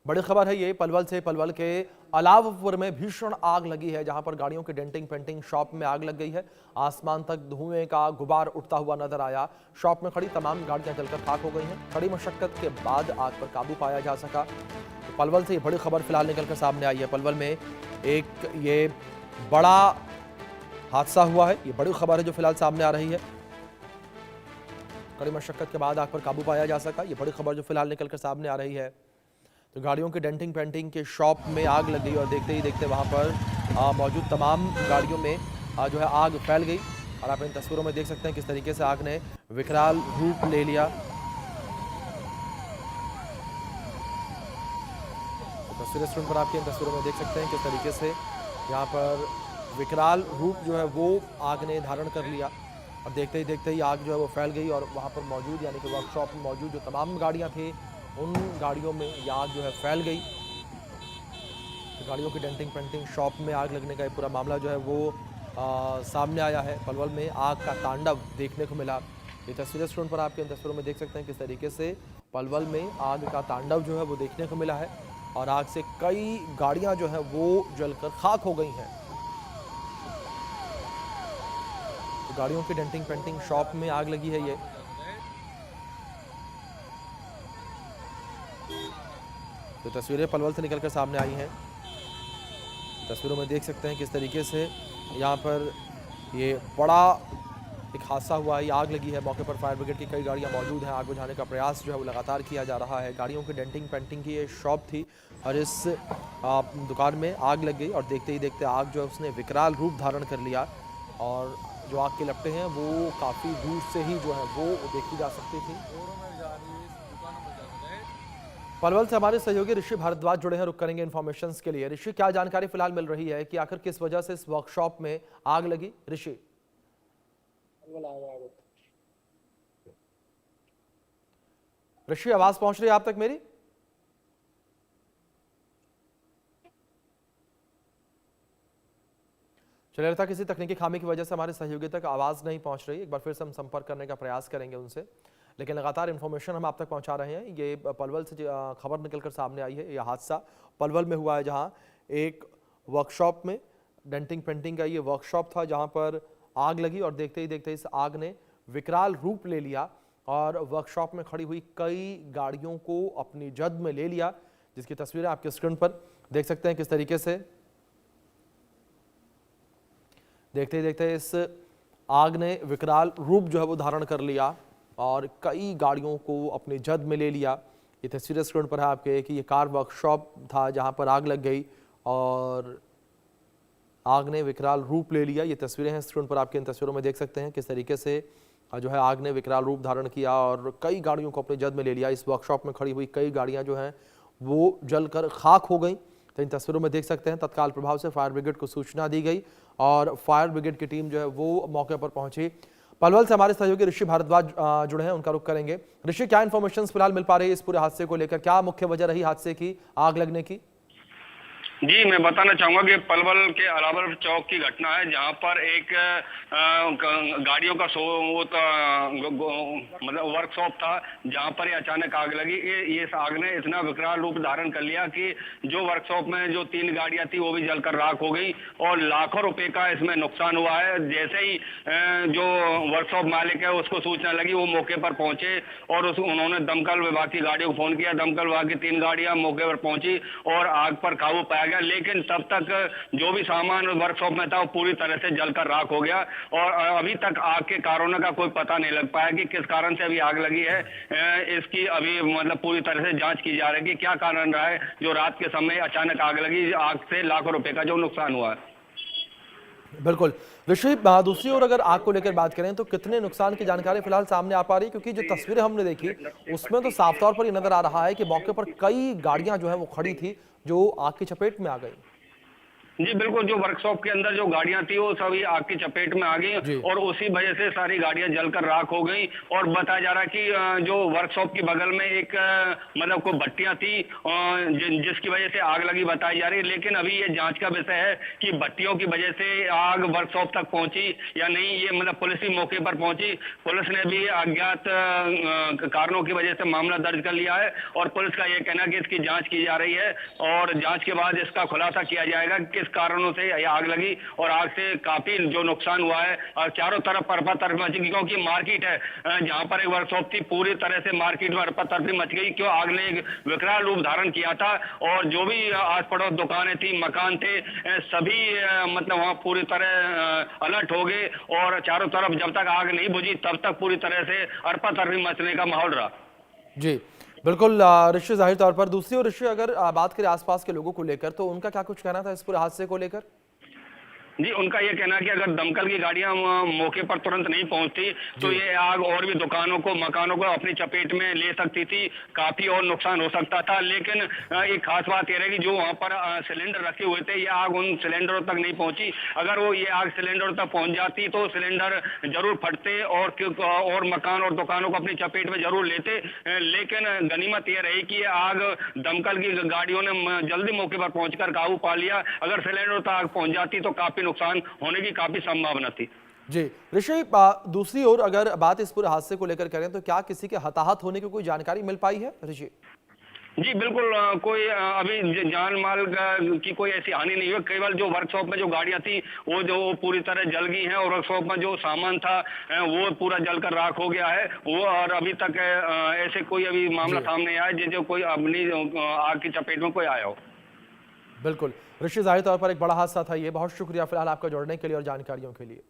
बड़ी खबर है ये पलवल से। पलवल के अलावपुर में भीषण आग लगी है, जहां पर गाड़ियों की डेंटिंग पेंटिंग शॉप में आग लग गई है। आसमान तक धुएं का गुबार उठता हुआ नजर आया। शॉप में खड़ी तमाम गाड़ियां जलकर खाक हो गई हैं। कड़ी मशक्कत के बाद आग पर काबू पाया जा सका। तो पलवल से ये बड़ी खबर फिलहाल निकलकर सामने आई है। पलवल में एक ये बड़ा हादसा हुआ है, ये बड़ी खबर है जो फिलहाल सामने आ रही है। कड़ी मशक्कत के बाद आग पर काबू पाया जा सका, ये बड़ी खबर जो फिलहाल निकलकर सामने आ रही है। तो गाड़ियों की डेंटिंग पेंटिंग के शॉप में आग लग गई और देखते ही देखते वहां पर मौजूद तमाम गाड़ियों में जो है आग फैल गई। और आप इन तस्वीरों में देख सकते हैं किस तरीके से आग ने विकराल रूप ले लिया। तो तस्वीरें स्क्रीन पर आपकी इन तस्वीरों में देख सकते हैं किस तरीके से यहाँ पर विकराल रूप जो है वो आग ने धारण कर लिया। और देखते ही आग जो है वो फैल गई और वहाँ पर मौजूद यानी कि वर्कशॉप में मौजूद जो तमाम गाड़ियाँ थी उन गाड़ियों में ये आग जो है फैल गई। तो गाड़ियों की डेंटिंग पेंटिंग शॉप में आग लगने का ये पूरा मामला जो है वो सामने आया है। पलवल में आग का तांडव देखने को मिला। ये तस्वीरें स्क्रीन पर आपके इन तस्वीरों में देख सकते हैं किस तरीके से पलवल में आग का तांडव जो है वो देखने को मिला है। और आग से कई गाड़ियाँ जो है वो जलकर खाक हो गई हैं। तो गाड़ियों की डेंटिंग पेंटिंग शॉप में आग लगी है ये। तो तस्वीरें पलवल से निकलकर सामने आई हैं। तस्वीरों में देख सकते हैं किस तरीके से यहाँ पर ये बड़ा एक हादसा हुआ है, ये आग लगी है। मौके पर फायर ब्रिगेड की कई गाड़ियाँ मौजूद हैं। आग बुझाने का प्रयास जो है वो लगातार किया जा रहा है। गाड़ियों की डेंटिंग पेंटिंग की ये शॉप थी और इस दुकान में आग लग गई और देखते ही देखते आग जो है उसने विकराल रूप धारण कर लिया। और जो आग के लपटें हैं वो काफ़ी दूर से ही जो है वो देखी जा सकती थी। पलवल से हमारे सहयोगी ऋषि भारद्वाज जुड़े हैं, रुक करेंगे इन्फॉर्मेशन के लिए। ऋषि, क्या जानकारी फिलहाल मिल रही है कि आखिर किस वजह से इस वर्कशॉप में आग लगी? ऋषि, आवाज पहुंच रही है आप तक मेरी? चलिए लगता किसी तकनीकी खामी की वजह से हमारे सहयोगी तक आवाज नहीं पहुंच रही। एक बार फिर से हम संपर्क करने का प्रयास करेंगे उनसे, लेकिन लगातार इन्फॉर्मेशन हम आप तक पहुंचा रहे हैं। ये पलवल से खबर निकलकर सामने आई है। यह हादसा पलवल में हुआ है, जहां एक वर्कशॉप में डेंटिंग पेंटिंग का ये वर्कशॉप था, जहां पर आग लगी और देखते ही देखते इस आग ने विकराल रूप ले लिया और वर्कशॉप में खड़ी हुई कई गाड़ियों को अपनी जद में ले लिया, जिसकी तस्वीरें आपके स्क्रीन पर देख सकते हैं किस तरीके से। देखते ही देखते इस आग ने विकराल रूप जो है वो धारण कर लिया और कई गाड़ियों को अपनी जद में ले लिया। ये तस्वीरें स्क्रीन पर है आपके कि ये कार वर्कशॉप था जहां पर आग लग गई और आग ने विकराल रूप ले लिया। ये तस्वीरें हैं स्क्रीन पर आपके, इन तस्वीरों में देख सकते हैं किस तरीके से जो है आग ने विकराल रूप धारण किया और कई गाड़ियों को अपनी जद में ले लिया। इस वर्कशॉप में खड़ी हुई कई गाड़ियां जो हैं वो जलकर खाक हो गई। तो इन तस्वीरों में देख सकते हैं तत्काल प्रभाव से फायर ब्रिगेड को सूचना दी गई और फायर ब्रिगेड की टीम जो है वो मौके पर पहुंची। पलवल से हमारे सहयोगी ऋषि भारद्वाज जुड़े हैं, उनका रुख करेंगे। ऋषि, क्या इन्फॉर्मेशन फिलहाल मिल पा रही है इस पूरे हादसे को लेकर? क्या मुख्य वजह रही हादसे की, आग लगने की? जी, मैं बताना चाहूंगा कि पलवल के अलावर चौक की घटना है, जहां पर एक गाड़ियों का मतलब वर्कशॉप था, जहां पर ये अचानक आग लगी। ये इस आग ने इतना विकराल रूप धारण कर लिया कि जो वर्कशॉप में जो 3 गाड़ियां थी वो भी जलकर राख हो गई और लाखों रुपए का इसमें नुकसान हुआ है। जैसे ही जो वर्कशॉप मालिक है उसको सूचना लगी, वो मौके पर पहुंचे और उन्होंने दमकल विभाग की गाड़ियों को फोन किया। दमकल विभाग की 3 गाड़ियां मौके पर पहुंची और आग पर काबू पाया गया, लेकिन तब तक जो भी सामान वर्कशॉप में था वो पूरी तरह से जलकर राख हो गया और अभी तक आग के कारणों का कोई पता नहीं लग पाया कि किस कारण से अभी आग लगी है। इसकी अभी मतलब पूरी तरह से जांच की जा रही है कि क्या कारण रहा है जो रात के समय अचानक आग लगी। आग से लाखों रुपए का जो नुकसान हुआ है। बिल्कुल ऋषि, दूसरी ओर अगर आग को लेकर बात करें तो कितने नुकसान की जानकारी फिलहाल सामने आ पा रही है? क्योंकि जो तस्वीरें हमने देखी उसमें तो साफ तौर पर ये नजर आ रहा है कि मौके पर कई गाड़ियां जो है वो खड़ी थी जो आग की चपेट में आ गई। जी बिल्कुल, जो वर्कशॉप के अंदर जो गाड़ियां थी वो सभी आग की चपेट में आ गई और उसी वजह से सारी गाड़ियां जलकर राख हो गई। और बताया जा रहा है कि जो वर्कशॉप के बगल में एक मतलब कोई भट्टियां थी जिसकी वजह से आग लगी बताई जा रही है। लेकिन अभी ये जांच का विषय है कि भट्टियों की वजह से आग वर्कशॉप तक पहुंची या नहीं, ये मतलब पुलिस भी मौके पर पहुंची। पुलिस ने भी अज्ञात कारणों की वजह से मामला दर्ज कर लिया है और पुलिस का यह कहना है कि इसकी जांच की जा रही है और जांच के बाद इसका खुलासा किया जाएगा किस कारणों से यह आग लगी। और आग से काफी जो नुकसान हुआ है और चारों तरफ परपा तरफ मच गई, क्योंकि मार्केट है जहां पर एक वर्कशॉप थी, पूरी तरह से मार्केट में परपा तरफ मच गई। क्यों आग ने एक विकराल रूप धारण किया था और जो भी आस पड़ोस दुकानें थी, मकान थे, सभी मतलब वहां पूरी तरह अलर्ट हो गए और चारों तरफ जब तक आग नहीं बुझी तब तक पूरी तरह से अरपा तरफ मचने का माहौल रहा। जी बिल्कुल ऋषि, जाहिर तौर पर। दूसरी ओर ऋषि, अगर बात करें आसपास के लोगों को लेकर, तो उनका क्या कुछ कहना था इस पूरे हादसे को लेकर? जी, उनका ये कहना है कि अगर दमकल की गाड़ियां मौके पर तुरंत नहीं पहुंचती तो ये आग और भी दुकानों को, मकानों को अपनी चपेट में ले सकती थी, काफी और नुकसान हो सकता था। लेकिन एक खास बात ये रही कि जो वहां पर सिलेंडर रखे हुए थे, ये आग उन सिलेंडरों तक नहीं पहुंची। अगर वो ये आग सिलेंडरों तक पहुंच जाती तो सिलेंडर जरूर फटते और मकान और दुकानों को अपनी चपेट में जरूर लेते। लेकिन गनीमत ये रही कि ये आग दमकल की गाड़ियों ने जल्दी मौके पर पहुंचकर काबू पा लिया। अगर सिलेंडर तक आग पहुंच जाती तो काफी नुकसान होने की काफी संभावना थी। जी ऋषि, दूसरी ओर अगर बात इस पूरे हादसे को लेकर करें तो क्या किसी के हताहत होने की कोई जानकारी मिल पाई है ऋषि? जी बिल्कुल, कोई अभी जान माल की कोई ऐसी हानि नहीं हुई। केवल जो वर्कशॉप में जो गाड़ियां थी वो जो पूरी तरह जल गई हैं और वर्कशॉप में जो सामान था वो पूरा जलकर राख हो गया है वो। और अभी तक ऐसे कोई अभी मामला सामने आया जो कोई अपनी आग की चपेट में कोई आया हो। बिल्कुल ऋषि, जाहिर तौर पर एक बड़ा हादसा था ये। बहुत शुक्रिया फिलहाल आपका जुड़ने के लिए और जानकारियों के लिए।